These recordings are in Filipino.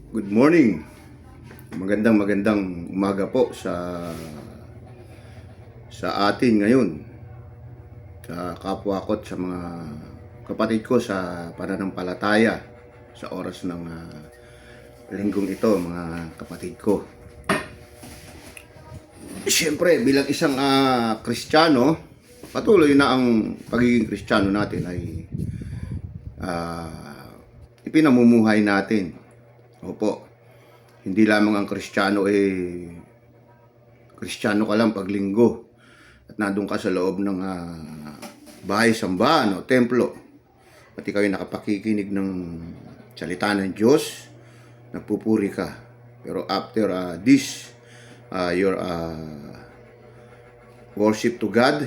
Good morning. Magandang umaga po sa atin ngayon. Sa kapwa ko at sa mga kapatid ko sa pananampalataya sa oras ng linggong ito, mga kapatid ko. Siyempre, bilang isang Kristiyano, patuloy na ang pagiging Kristiyano natin ay ipinamumuhay natin. Opo. Hindi lamang ang Kristiyano Kristiyano ka lang pag linggo at nandun ka sa loob ng bahay sambahan o templo at ikaw ay nakapakikinig ng salita ng Diyos, nagpupuri ka. Pero after your worship to God,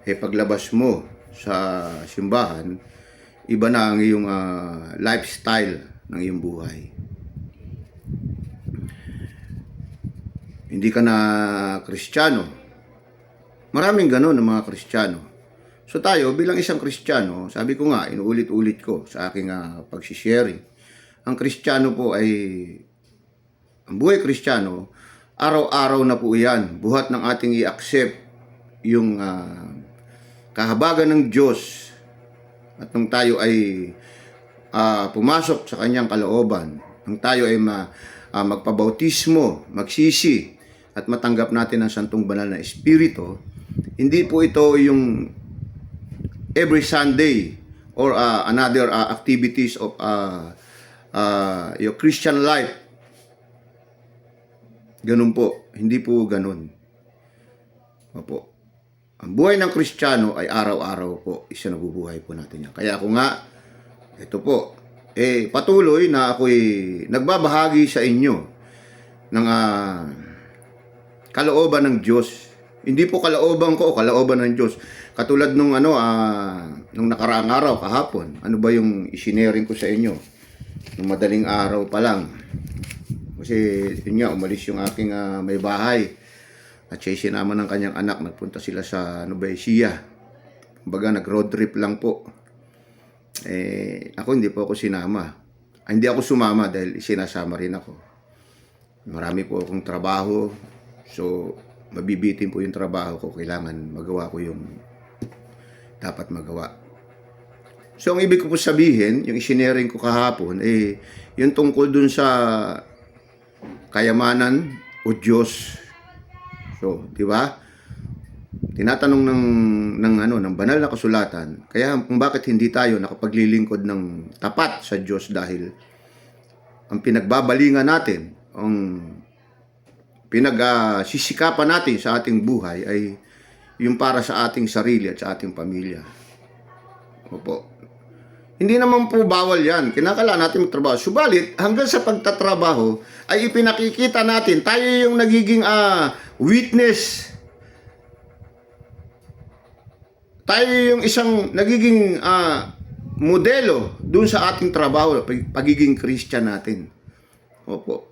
paglabas mo sa simbahan, iba na ang iyong lifestyle ng iyong buhay. Hindi ka na Kristiyano. Maraming ganon ng mga Kristiyano. So tayo, bilang isang Kristiyano, sabi ko nga, inuulit-ulit ko sa aking pagsisharing, ang Kristiyano po ang buhay Kristiyano, araw-araw na po yan. Buhat ng ating i-accept yung kahabagan ng Diyos at nung tayo ay pumasok sa kanyang kalooban, nung tayo ay magpabautismo, magsisi, at matanggap natin ang santong banal na Espiritu, hindi po ito yung every Sunday or another activities of your Christian life. Ganun po. Hindi po ganun. Opo. Ang buhay ng Kristiyano ay araw-araw po. Isa nabubuhay po natin yan. Kaya ako nga, ito po, patuloy na ako'y nagbabahagi sa inyo ng kalooban ng Diyos. Hindi po kalooban ko o kalooban ng Diyos. Katulad nung nung nakaraang araw, kahapon, ano ba yung isinering ko sa inyo? Nung madaling araw pa lang. Kasi yun nga, umalis yung aking may bahay. At siya sinama ng kanyang anak. Nagpunta sila sa Nubaisia. Kumbaga, nag-road trip lang po. Ako hindi po ako sinama. Hindi ako sumama dahil sinasama rin ako. Marami po akong trabaho. So, mabibitin po yung trabaho ko. Kailangan magawa ko yung dapat magawa. So, ang ibig ko po sabihin, yung isinering ko kahapon, yung tungkol dun sa kayamanan o Diyos. So, di ba? Tinatanong ng banal na kasulatan, kaya kung bakit hindi tayo nakapaglilingkod ng tapat sa Diyos dahil ang pinagbabalingan natin, ang pinagsisikapan natin sa ating buhay ay yung para sa ating sarili at sa ating pamilya. Opo. Hindi naman po bawal yan. Kinakailangan natin magtrabaho. Subalit, hanggang sa pagtatrabaho, ay ipinakikita natin, tayo yung nagiging witness. Tayo yung isang nagiging modelo dun sa ating trabaho, pagiging Christian natin. Opo.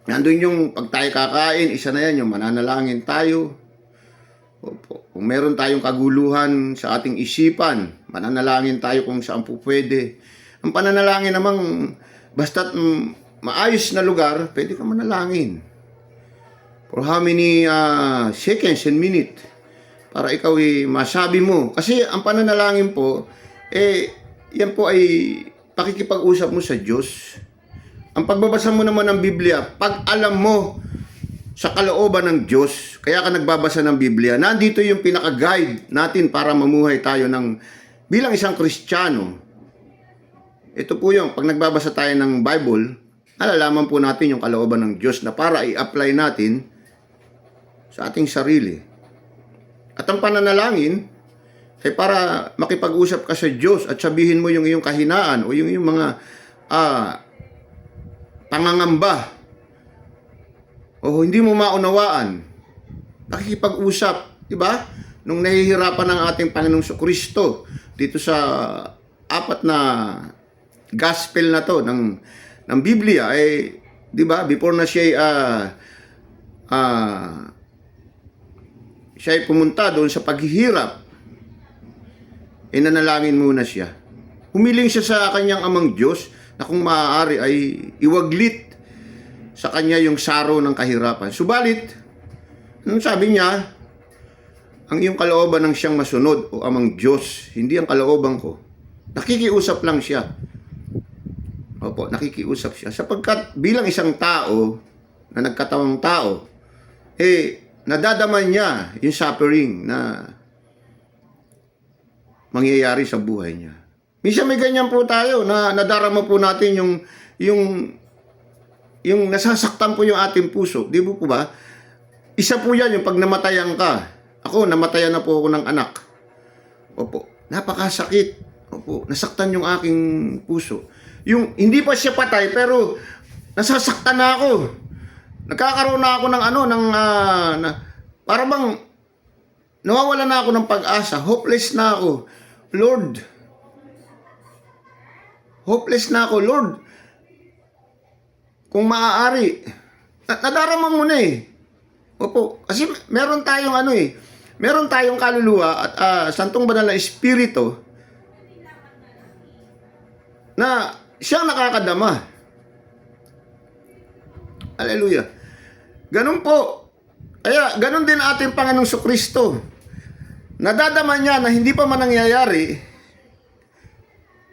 Nandun yung pag tayo kakain, isa na yan, yung mananalangin tayo. Opo. Kung meron tayong kaguluhan sa ating isipan, mananalangin tayo kung saan po pwede. Ang pananalangin namang, basta't maayos na lugar, pwede ka manalangin. For how many seconds and minutes, para ikaw masabi mo. Kasi ang pananalangin po, yan po ay pakikipag-usap mo sa Diyos. Ang pagbabasa mo naman ng Biblia, pag alam mo sa kalooban ng Diyos, kaya ka nagbabasa ng Biblia, nandito yung pinaka-guide natin para mamuhay tayo bilang isang Kristiyano. Ito po yung, pag nagbabasa tayo ng Bible, alalaman po natin yung kalooban ng Diyos na para i-apply natin sa ating sarili. At ang pananalangin ay para makipag-usap ka sa Diyos at sabihin mo yung iyong kahinaan o yung iyong mga pangangamba o hindi mo maunawaan. Nakikipag-usap, di ba? Nung nahihirapan ng ating Panginoong Kristo dito sa apat na gospel na to ng Biblia, di ba? Before na siya siya ay pumunta doon sa paghihirap, nanalangin muna siya. Humiling siya sa kanyang amang Diyos na kung maaari ay iwaglit sa kanya yung saro ng kahirapan. Subalit, anong sabi niya? Ang iyong kalooban ng siyang masunod o amang Diyos, hindi ang kalooban ko. Nakikiusap lang siya. Opo, nakikiusap siya. Sapagkat bilang isang tao, na nagkatawang tao, nadadaman niya yung suffering na mangyayari sa buhay niya. Minsan may ganyan po tayo na nadarama po natin yung nasasaktan po yung ating puso. Di po ba? Isa po yan yung pag namatayan ka. Ako, namatayan na po ako ng anak. Opo, napakasakit. Opo, nasaktan yung aking puso. Yung hindi pa siya patay pero nasasaktan na ako. Nagkakaroon na ako ng para bang nawawala na ako ng pag-asa. Hopeless na ako. Lord, hopeless na ako. Lord, kung maaari, nadarama mo na eh. Opo, kasi meron tayong meron tayong kaluluwa at santong banal na espiritu na siyang nakakadama. Hallelujah. Ganun po. Kaya, ganun din ating Panginoong Kristo. Nadadama niya na hindi pa man nangyayari.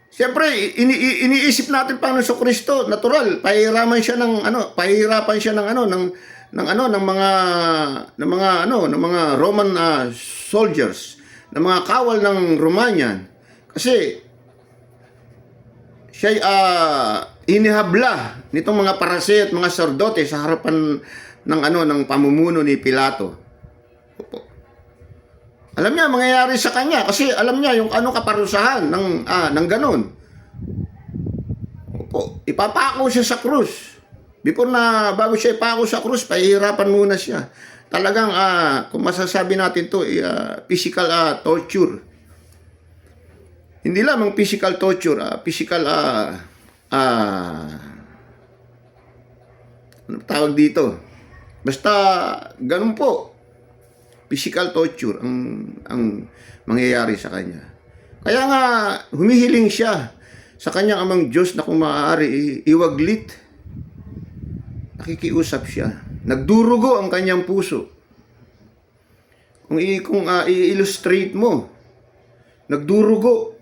Siyempre, iniisip natin Panginoong Kristo, natural, pahihirapan siya ng mga Roman soldiers, ng mga kawal ng Romanian. Kasi siya inihabla nitong mga parase at mga sordote sa harapan ng pamumuno ni Pilato. Opo. Alam niya mangyayari sa kanya kasi alam niya yung kaparusahan ng ganun. Opo, ipapako siya sa krus. Bago siya ipako sa krus, pahihirapan muna siya. Talagang kung masasabi natin to, physical torture. Hindi lamang physical torture, physical ano tawag dito? Basta ganun po. Physical torture ang mangyayari sa kanya. Kaya nga humihiling siya sa kanyang amang Diyos na kung maaari iwaglit. Nakikiusap siya. Nagdurugo ang kanyang puso. Kung i-illustrate mo, nagdurugo.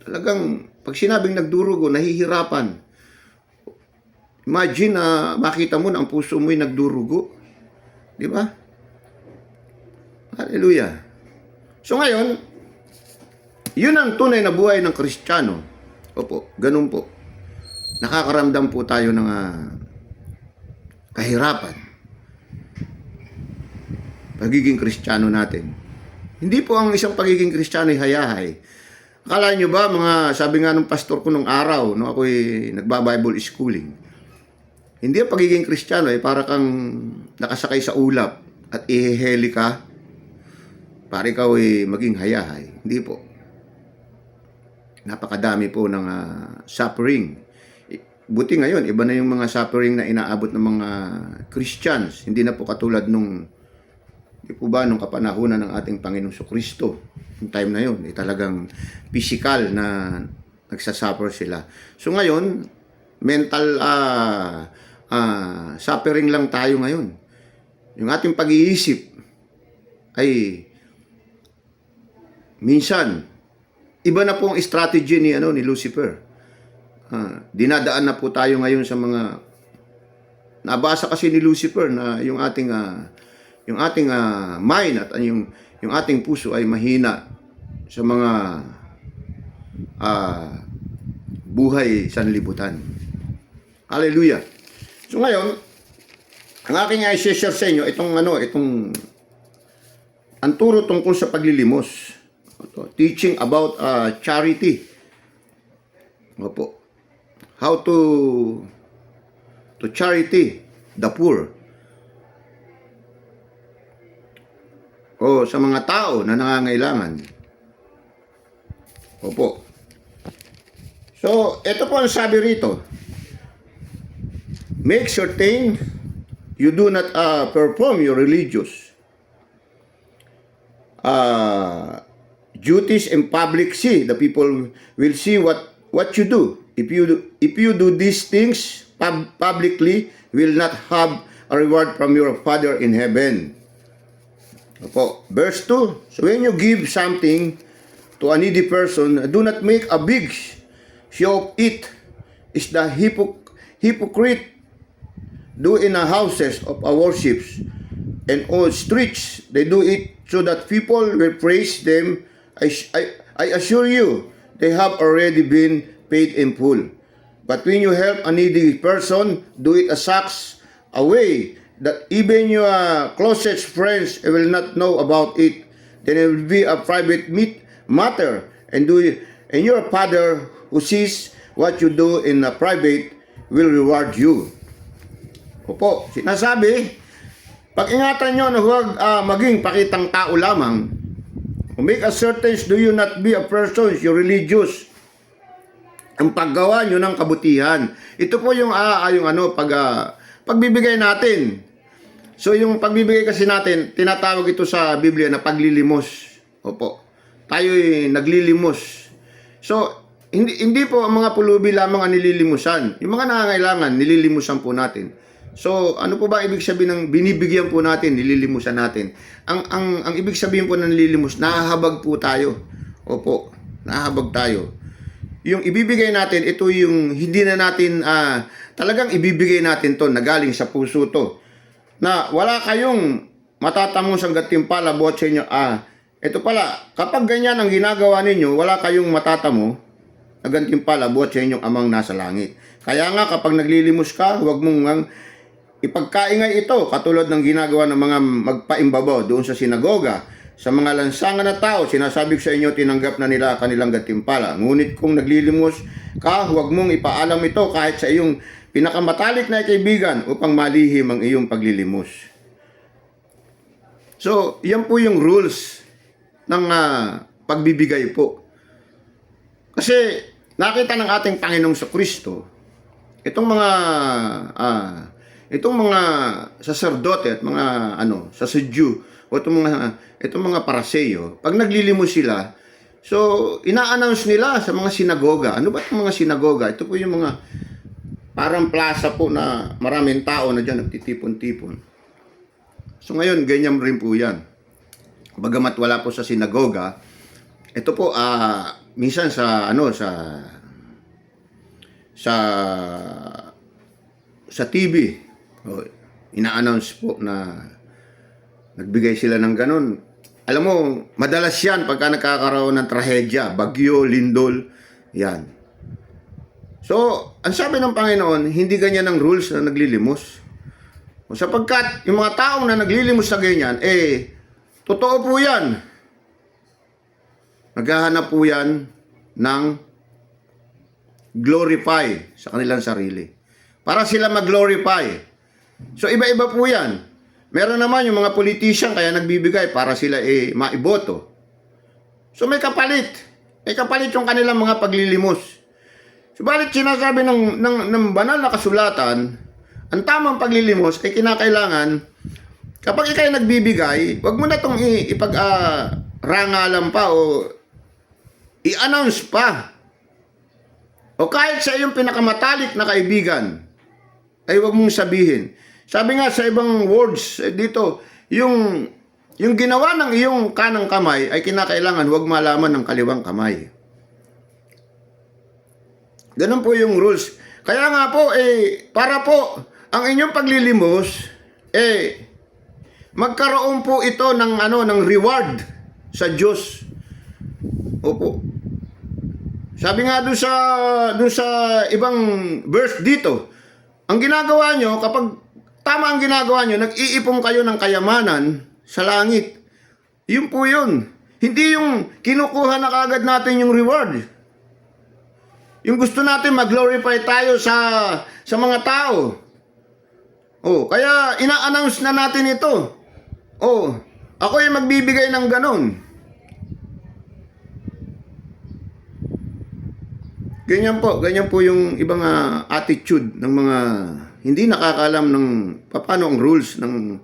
Talagang, pag sinabing nagdurugo, nahihirapan. Imagine na makita mo na ang puso mo'y nagdurugo. Di ba? Hallelujah. So ngayon, yun ang tunay na buhay ng Kristiyano. Opo, ganun po. Nakakaramdam po tayo ng kahirapan. Pagiging Kristiyano natin. Hindi po ang isang pagiging Kristiyano ay hayahay. Akala nyo ba, sabi nga ng pastor ko nung araw, nung ako'y nagba-Bible schooling, hindi ang pagiging Kristiyano ay para kang nakasakay sa ulap at ihiheli ka para ikaw ay maging hayahay. Hindi po. Napakadami po ng suffering. Buti ngayon, iba na yung mga suffering na inaabot ng mga Christians. Hindi na po katulad nung kapanahunan ng ating Panginoong Kristo. Yung time na yun, talagang physical na nagsasuffer sila. So ngayon, mental suffering lang tayo ngayon. Yung ating pag-iisip ay minsan iba na po ang strategy ni Lucifer. Dinadaan na po tayo ngayon sa mga nabasa kasi ni Lucifer na yung ating mind at yung ating puso ay mahina sa mga buhay sanlibutan. Hallelujah. So ngayon, ang aking i-share sa inyo itong ang turo tungkol sa paglilimos. Teaching about charity. Opo. How to charity the poor. O sa mga tao na nangangailangan. Opo. So, ito po ang sabi rito. Make certain you do not perform your religious duties in public. See, the people will see what what you do. If you do these things publicly, will not have a reward from your Father in heaven. Opo. Verse 2, so when you give something to a needy person, do not make a big show of it. Is the hypocrite do in the houses of our worships and all streets. They do it so that people will praise them. I assure you, they have already been paid in full. But when you help a needy person, do it a such a way that even your closest friends will not know about it. Then it will be a private matter, and your Father who sees what you do in a private will reward you. Opo, sinasabi, pag-ingatan nyo na huwag maging pakitang tao lamang. Make a certain do you not be a person, you're religious. Ang paggawa nyo ng kabutihan. Ito po yung pagbibigay natin. So yung pagbibigay kasi natin, tinatawag ito sa Biblia na paglilimos. Opo. Tayo'y naglilimos. So hindi po ang mga pulubi lamang ang nililimusan. Yung mga nangangailangan, nililimusan po natin. So ano po ba ibig sabihin ng binibigyan po natin, nililimusan natin? Ang ibig sabihin po ng nililimos, nahahabag po tayo. Opo, nahahabag tayo. Yung ibibigay natin, ito yung hindi na natin, talagang ibibigay natin to na galing sa puso to. Na wala kayong matatamong gantimpala buhat sa inyo. Ito pala, kapag ganyan ang ginagawa ninyo, wala kayong matatamo na gantimpala buhat sa inyong amang nasa langit. Kaya nga kapag naglilimos ka, huwag mong ipagkaingay ito, katulad ng ginagawa ng mga magpaimbabaw doon sa sinagoga. Sa mga lansangan na tao, sinasabi ko sa inyo, tinanggap na nila kanilang gantimpala. Ngunit kung naglilimos ka, huwag mong ipaalam ito kahit sa iyong pinakamatalik na kaibigan upang malihim ang iyong paglilimos. So, yan po yung rules ng pagbibigay po. Kasi nakita ng ating Panginoong Kristo, itong mga saserdote at mga sasadyo, o itong mga paraseyo, pag naglilimos sila, so ina-announce nila sa mga sinagoga. Ano ba itong mga sinagoga? Ito po yung mga parang plaza po na maraming tao na dyan nagtitipon-tipon. So ngayon, ganyan rin po yan. Bagamat wala po sa sinagoga, ito po minsan sa TV, ina-announce po na nagbigay sila ng ganun. Alam mo, madalas yan pagka nagkakaroon ng trahedya, bagyo, lindol, yan. So, ang sabi ng Panginoon, hindi ganyan ang rules na naglilimos. Sapagkat yung mga taong na naglilimos sa ganyan, totoo po yan. Naghahanap po yan ng glorify sa kanilang sarili. Para sila mag-glorify. So, iba-iba po yan. Meron naman yung mga politician kaya nagbibigay para sila maiboto. So may kapalit. May kapalit yung kanilang mga paglilimos. Subalit sinasabi ng banal na kasulatan, ang tamang paglilimos ay kinakailangan, kapag ikay nagbibigay, wag mo na itong ipag-rangalan pa o i-announce pa. O kahit sa iyong pinakamatalik na kaibigan, ay wag mong sabihin. Sabi nga sa ibang words dito, yung ginawa ng iyong kanang kamay ay kinakailangan huwag malaman ng kaliwang kamay. Ganun po yung rules. Kaya nga po, para po ang inyong paglilimos, magkaroon po ito ng reward sa Diyos. Opo. Sabi nga doon sa ibang verse dito, ang ginagawa nyo, kapag tama ang ginagawa nyo, nag-iipon kayo ng kayamanan sa langit. Yun po yun. Hindi yung kinukuha na kagad natin yung reward. Yung gusto natin mag-glorify tayo sa mga tao. Kaya ina-announce na natin ito. Ako yung magbibigay ng ganon. Ganyan po yung ibang attitude ng mga hindi nakakaalam ng paano ang rules ng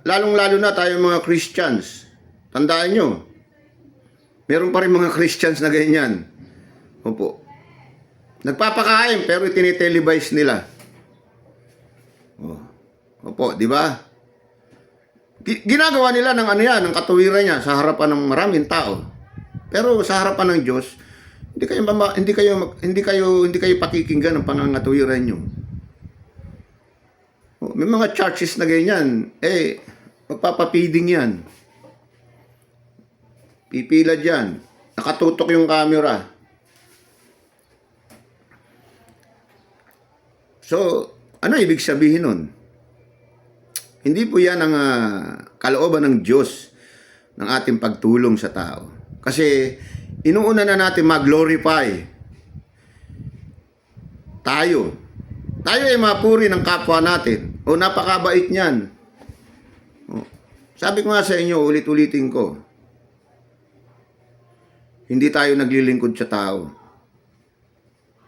lalong-lalo na tayo mga Christians. Tandaan nyo, meron pa rin mga Christians na ganyan. Opo. Nagpapakain pero tinitelevise nila. Oh. Opo, di ba? Ginagawa nila ng ano yan, ng katuwiran niya sa harapan ng maraming tao. Pero sa harapan ng Diyos, hindi kayo pakikinggan ng pangangatuwiran niyo. Oh, may mga churches na ganyan, magpapapiding yan. Pipila dyan. Nakatutok yung camera. So, ano ibig sabihin nun? Hindi po yan ang kalooban ng Diyos ng ating pagtulong sa tao. Kasi, inuuna na natin mag-glorify tayo. Tayo ay mapuri ng kapwa natin. O, napakabait niyan. O, sabi ko nga sa inyo, ulit-ulitin ko, hindi tayo naglilingkod sa tao.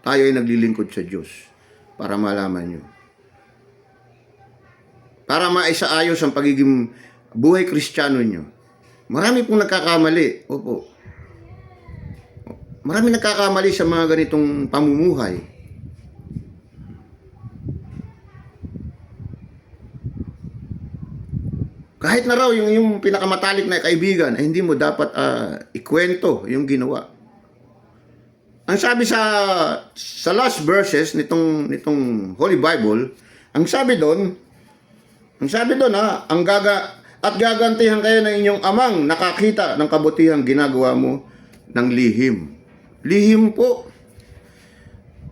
Tayo ay naglilingkod sa Diyos para malaman nyo. Para maisaayos ang pagiging buhay Kristiyano nyo. Marami pong nagkakamali. Opo. Marami nagkakamali sa mga ganitong pamumuhay. Kahit na raw yung pinakamatalik na kaibigan, hindi mo dapat ikwento yung ginawa. Ang sabi sa last verses nitong Holy Bible, ang sabi doon at gagantihan kayo ng inyong amang nakakita ng kabutihang ginagawa mo ng lihim. Lihim po.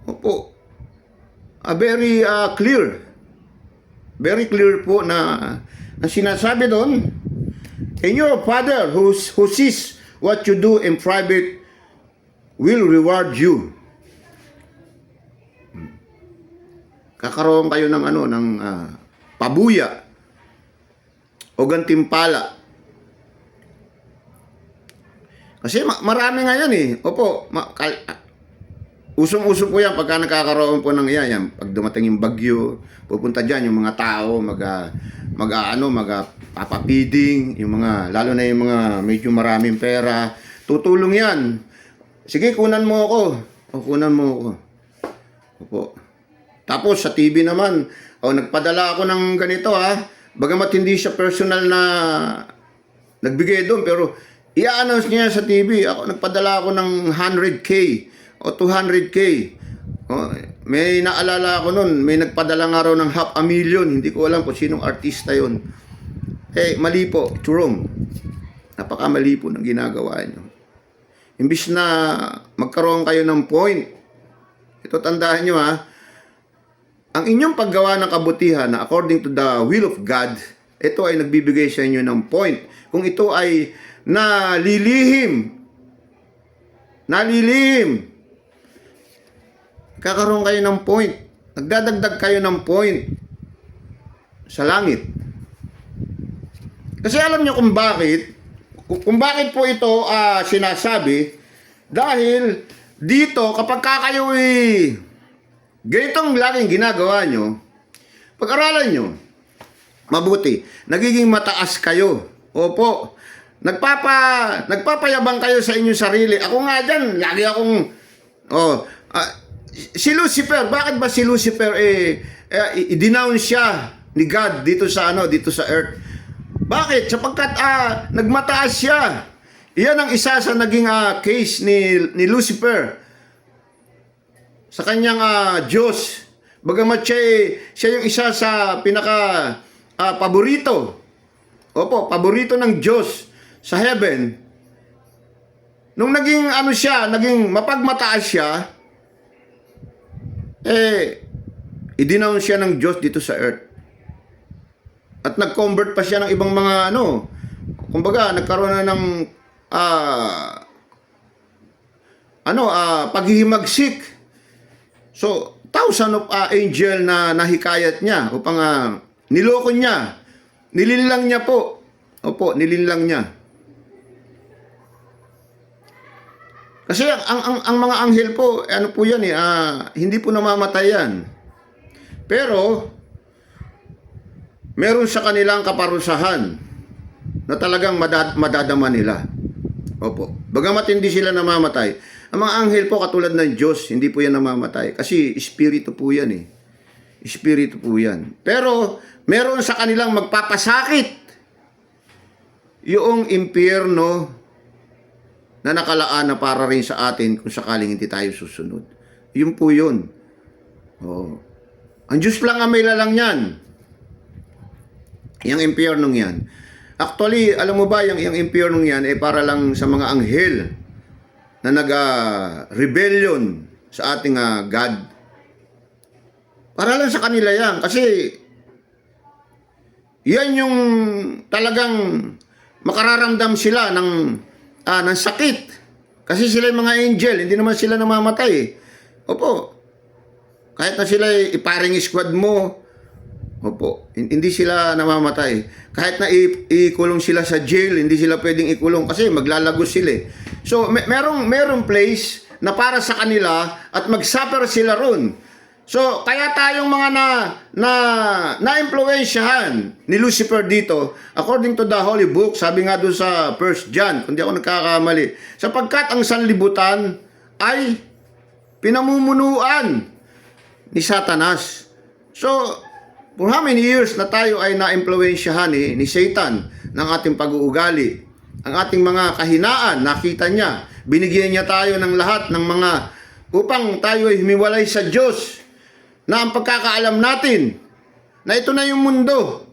Opo. Very clear. Very clear po na sinasabi doon, and your Father who sees what you do in private will reward you. Kakaroon kayo ng pabuya o gantimpala. Kasi marami ngayon Opo, usong-uso po yan pagka nakakaroon po ng iyan. Pag dumating yung bagyo, pupunta dyan yung mga tao, magpapapiding, yung mga, lalo na yung mga medyo maraming pera. Tutulong yan. Sige, kunan mo ako. Kunan mo ako. Opo. Tapos sa TV naman, nagpadala ako ng ganito Bagamat hindi siya personal na nagbigay doon, pero i-announce niya sa TV, nagpadala ako ng 100K o 200K. May naalala ako noon, may nagpadala nga raw ng 500,000. Hindi ko alam kung sinong artista yon. Mali po, it's wrong. Napakamali po ng ginagawa niyo. Imbis na magkaroon kayo ng point, ito tandaan nyo ang inyong paggawa ng kabutihan na according to the will of God, ito ay nagbibigay sa inyo ng point. Kung ito ay nalilihim, kakaroon kayo ng point. Nagdadagdag kayo ng point sa langit. Kasi alam nyo kung bakit po ito sinasabi, dahil dito kapag kayo ganitong laging ginagawa nyo, pag-aralan nyo mabuti, nagiging mataas kayo. Opo, nagpapayabang kayo sa inyong sarili. Ako nga dyan, lagi akong si Lucifer, bakit ba si Lucifer i-denounce siya ni God dito sa earth? Bakit? Sapagkat nagmataas siya. Iyan ang isa sa naging case ni Lucifer sa kanyang Diyos. Bagamat siya yung isa sa pinaka paborito. Opo, paborito ng Diyos sa heaven. Nung naging naging mapagmataas siya, i-denounce siya ng Diyos dito sa earth. At nag-convert pa siya ng ibang mga kumbaga, nagkaroon na ng paghihimagsik. So, thousand of angel na nahikayat niya upang niloko niya. Nilinlang niya po. Opo, nilinlang niya. Kasi ang mga anghel po, po yan hindi po namamatay yan. Pero, meron sa kanilang kaparusahan na talagang madadama nila. Opo. Bagamat hindi sila namamatay. Ang mga anghel po katulad ng Diyos, hindi po yan namamatay. Kasi espiritu po yan eh. Espiritu po yan. Pero meron sa kanilang magpapasakit yung impyerno na nakalaan na para rin sa atin kung sakaling hindi tayo susunod. Yun po yun. Oh. Ang Diyos lang ang may lalang yan. Yung impyernong yan. Actually, alam mo ba, yung impyernong yan para lang sa mga anghel na nag-rebellion sa ating God. Para lang sa kanila yan. Kasi yan yung talagang makararamdam sila ng sakit. Kasi sila yung mga angel, hindi naman sila namamatay. Opo. Kahit na sila iparing squad mo, opo, hindi sila namamatay. Kahit na ikulong sila sa jail, hindi sila pwedeng ikulong kasi maglalagos sila. So, merong place na para sa kanila at mag-suffer sila ron. So, kaya tayong mga na-impluwensyahan ni Lucifer dito, according to the Holy Book, sabi nga doon sa 1 John, kung di ako nagkakamali, sapagkat ang sanlibutan ay pinamumunuan ni Satanas. So, for how many years na tayo ay na-impluwensyahan ni Satan ng ating pag-uugali, ang ating mga kahinaan, nakita niya, binigyan niya tayo ng lahat ng mga upang tayo ay humiwalay sa Diyos, na ang pagkakaalam natin na ito na yung mundo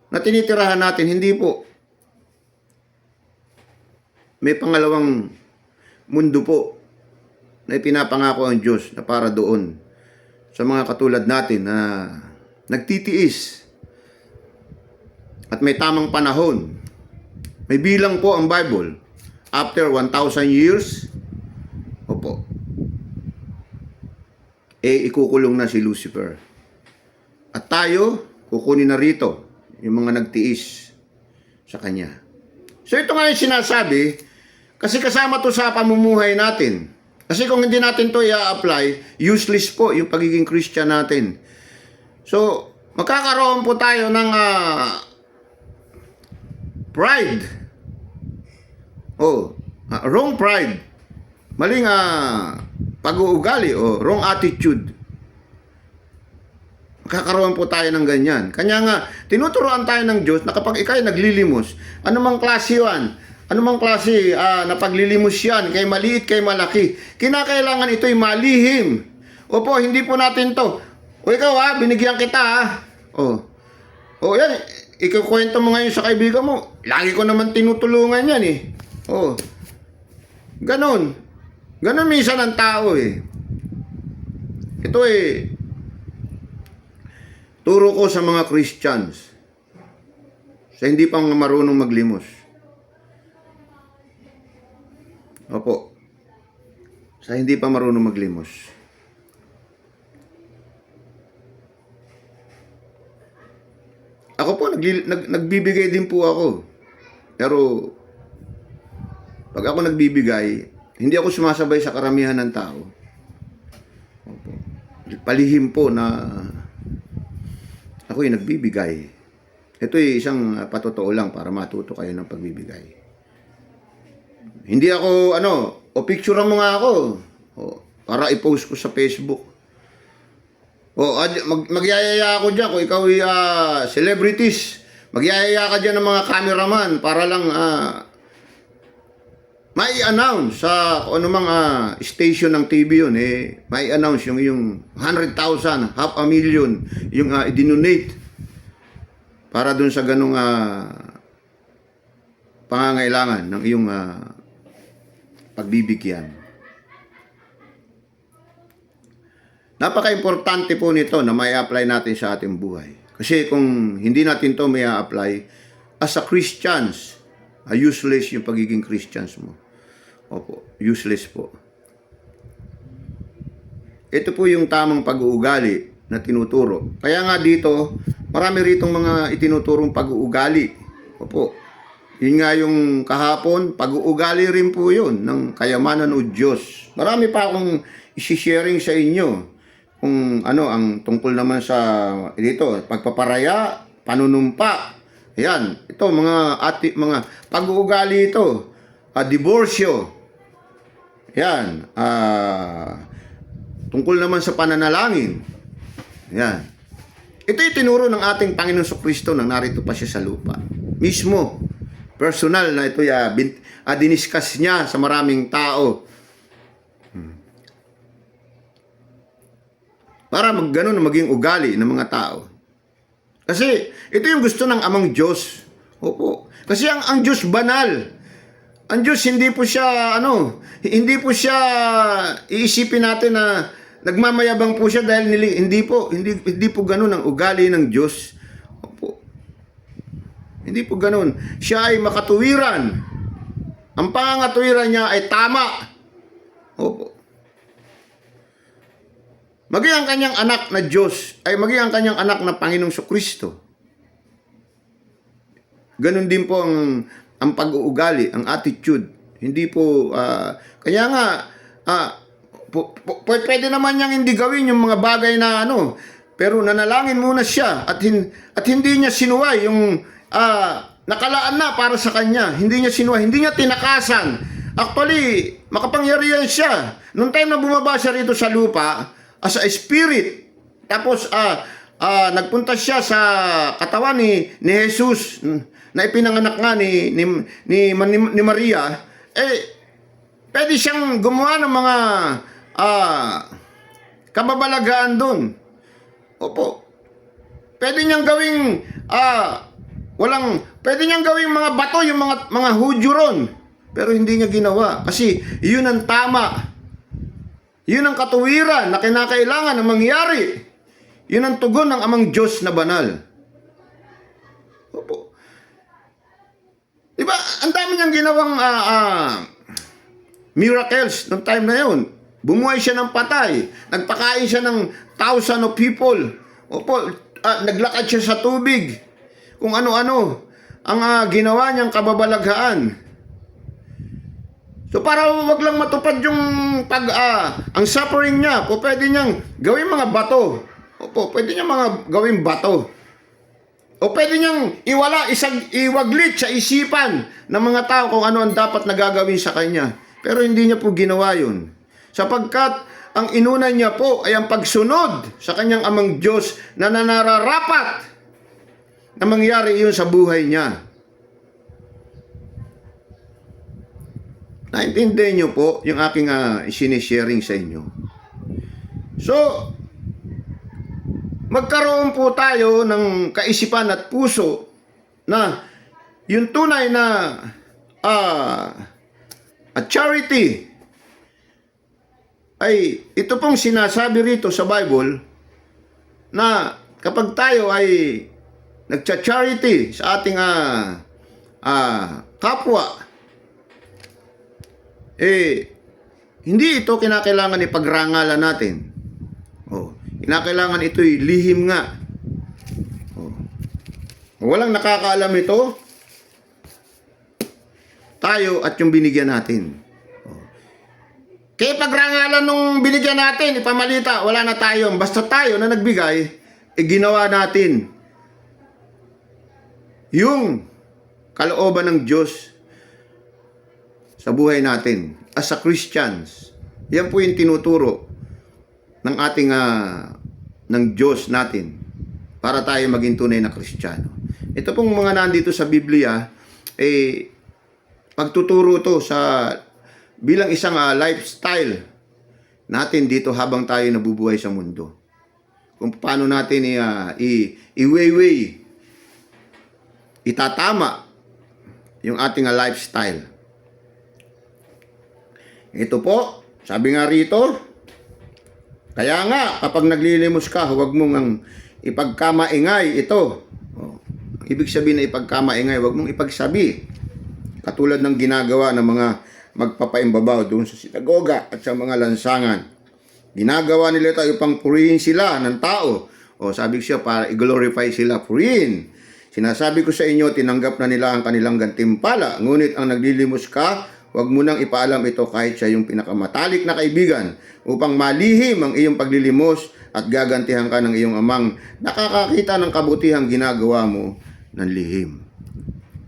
na tinitirahan natin, hindi po. May pangalawang mundo po na ipinapangako ang Diyos na para doon sa mga katulad natin na nagtitiis at may tamang panahon. May bilang po ang Bible. After 1,000 years, opo, ikukulong na si Lucifer. At tayo, kukunin na rito yung mga nagtiis sa kanya. So ito nga yung sinasabi, kasi kasama to sa pamumuhay natin. Kasi kung hindi natin to i-apply, useless po yung pagiging Christian natin. So, magkakaroon po tayo ng pride. Wrong pride. Maling pag-uugali o wrong attitude. Magkakaroon po tayo ng ganyan. Kanya nga, tinuturoan tayo ng Diyos na kapag ikay naglilimos, anumang klase yan, anumang klase na paglilimos yan, kay maliit, kay malaki, kinakailangan ito'y malihim. Opo, hindi po natin to. O ikaw binigyan kita O yan, ikukwento mo ngayon sa kaibigan mo, lagi ko naman tinutulungan yan Ganon. Ganon minsan ang tao Ito turo ko sa mga Christians sa hindi pang marunong maglimos. Opo. Sa hindi pa marunong maglimos. Ako po, nagbibigay din po ako. Pero, pag ako nagbibigay, hindi ako sumasabay sa karamihan ng tao. Opo. Palihim po na ako'y nagbibigay. Ito isang patotoo lang para matuto kayo ng pagbibigay. Hindi ako, o picturean mo nga ako. Para i-post ko sa Facebook. Magyayaya ako dyan kung ikaw celebrities. Magyayaya ka dyan ng mga cameraman para lang mai-announce sa anumang station ng TV yun, mai-announce yung 100,000, 500,000, yung i-donate para dun sa ganung pangangailangan ng iyong pagbibigyan. Napaka-importante po nito na may apply natin sa ating buhay. Kasi kung hindi natin to may apply as a Christians, useless yung pagiging Christians mo. Opo, useless po. Ito po yung tamang pag-uugali na tinuturo. Kaya nga dito, marami ritong mga itinuturong pag-uugali. Opo. Yun nga yung kahapon, pag-uugali rin po yun ng kayamanan o Diyos. Marami pa akong isi-sharing sa inyo kung ang tungkol naman sa dito, pagpaparaya, panunumpa. Ayan, ito mga pag-uugali ito. Diborsyo. Yan. Tungkol naman sa pananalangin. Yan. Ito'y tinuro ng ating Panginoon Kristo nang narito pa siya sa lupa. Mismo, personal na ito'y diniscuss niya sa maraming tao. Para gano'n maging ugali ng mga tao. Kasi ito yung gusto ng Amang Diyos. Opo. Kasi ang Diyos banal. Ang Diyos hindi po siya hindi po siya iisipin natin na nagmamayabang po siya dahil hindi po ganoon ang ugali ng Diyos. Opo. Hindi po ganoon. Siya ay makatuwiran. Ang pangangatuwiran niya ay tama. Opo. Maging ang kanyang anak na Diyos ay maging ang kanyang anak na Panginoong Kristo. Ganon din po ang pag-uugali, ang attitude. Hindi po, kaya nga, pwede naman niyang hindi gawin yung mga bagay na pero nanalangin muna siya at hindi niya sinuway yung nakalaan na para sa kanya. Hindi niya sinuway, hindi niya tinakasan. Actually, makapangyarihan siya. Noong time na bumaba siya rito sa lupa, as a spirit, tapos nagpunta siya sa katawan ni Jesus, na ipinanganak nga ni Maria, pwede siyang gumawa ng mga kababalagaan doon. Opo. Pwede niyang gawing pwede niyang gawing mga bato yung mga Hudyo ron. Pero hindi niya ginawa kasi yun ang tama. Yun ang katuwiran na kinakailangan na mangyari. Yun ang tugon ng Amang Diyos na banal. Opo. Diba, ang dami niyang ginawang miracles noong time na yun. Bumuhay siya ng patay. Nagpakain siya ng thousands of people. Opo, naglakad siya sa tubig. Kung ano-ano ang ginawa niyang kababalaghaan. So para wag lang matupad yung ang suffering niya, po pwede niyang gawin mga bato. Opo, pwede niyang gawin bato. O pwede niyang iwaglit sa isipan ng mga tao kung ano ang dapat na gagawin sa kanya. Pero hindi niya po ginawa yun. Sapagkat ang inuna niya po ay ang pagsunod sa kanyang Amang Diyos na nanararapat na mangyari iyon sa buhay niya. Naintindihan niyo po yung aking sinisharing sa inyo. So, magkaroon po tayo ng kaisipan at puso na yung tunay na charity ay ito pong sinasabi rito sa Bible na kapag tayo ay nagcha-charity sa ating kapwa, hindi ito kinakailangan ipagrangalan natin. Kinakailangan ito'y lihim nga. Walang nakakaalam ito. Tayo at yung binigyan natin. Kaya pagrangalan nung binigyan natin, ipamalita, wala na tayo. Basta tayo na nagbigay, ginawa natin yung kalooban ng Diyos sa buhay natin. As a Christians, yan po yung tinuturo ng ating ng Diyos natin para tayo maging tunay na Kristiyano. Ito pong mga nandito sa Biblia, pagtuturo to sa bilang isang lifestyle natin dito habang tayo nabubuhay sa mundo. Kung paano natin i-way itatama yung ating lifestyle. Ito po, sabi nga rito, kaya nga, kapag naglilimos ka, huwag mong ipagkamaingay ito. Ibig sabihin na ipagkamaingay, huwag mong ipagsabi. Katulad ng ginagawa ng mga magpapaimbabaw doon sa sinagoga at sa mga lansangan. Ginagawa nila ito upang purihin sila ng tao. Sabi ko siya, para i-glorify sila, purihin. Sinasabi ko sa inyo, tinanggap na nila ang kanilang gantimpala. Ngunit ang naglilimos ka, huwag mo nang ipaalam ito kahit siya yung pinakamatalik na kaibigan upang malihim ang iyong paglilimos at gagantihan ka ng iyong amang nakakakita ng kabutihang ginagawa mo ng lihim.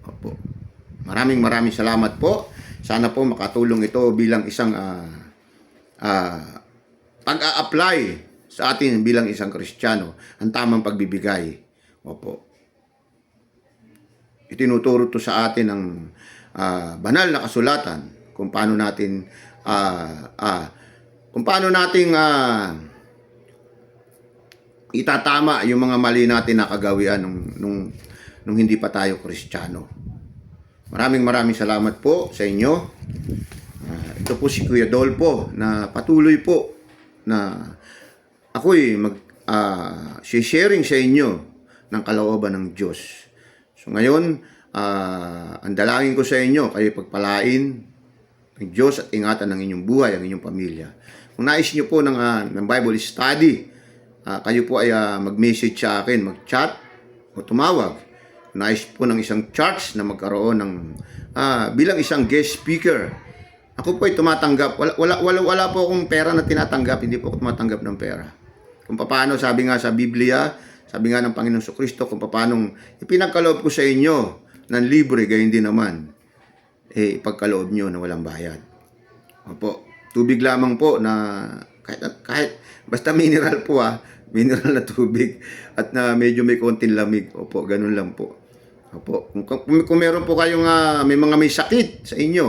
Opo. Maraming salamat po Sana po makatulong ito bilang isang pag-a-apply sa atin bilang isang Kristiyano, ang tamang pagbibigay. Opo. Itinuturo to sa atin ng banal na kasulatan kung paano natin itatama yung mga mali natin na kagawian nung hindi pa tayo Kristiyano. Maraming salamat po sa inyo. Ito po si Kuya Dolpo na patuloy po na ako'y sharing sa inyo ng kalooban ng Diyos. So ngayon, ang dalangin ko sa inyo, kayo pagpalain ng Diyos at ingatan ng inyong buhay, ang inyong pamilya. Kung nais nyo po ng Bible study, kayo po ay mag-message sa akin, mag-chat o tumawag. Kung nais po ng isang church na magkaroon ng bilang isang guest speaker, ako po ay tumatanggap. Wala po akong pera na tinatanggap, hindi po ako tumatanggap ng pera. Kung paano, sabi nga sa Biblia, sabi nga ng Panginoong Kristo, kung paano ipinagkaloob ko sa inyo ng libre, gayon din naman, ipagkaloob nyo na walang bayad. Opo, tubig lamang po na kahit basta mineral po mineral na tubig at na medyo may konting lamig. Opo, ganun lang po. Opo, kung meron po kayong may sakit sa inyo,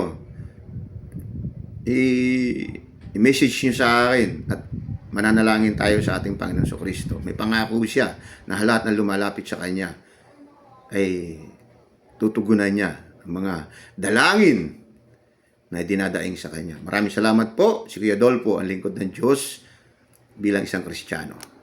i-message nyo sa akin at mananalangin tayo sa ating Panginoon Kristo. May pangako siya na lahat na lumalapit sa Kanya ay tutugunan niya ang mga dalangin na dinadaing sa Kanya. Maraming salamat po. Si Kuya Dolpo, ang lingkod ng Diyos bilang isang Kristiyano.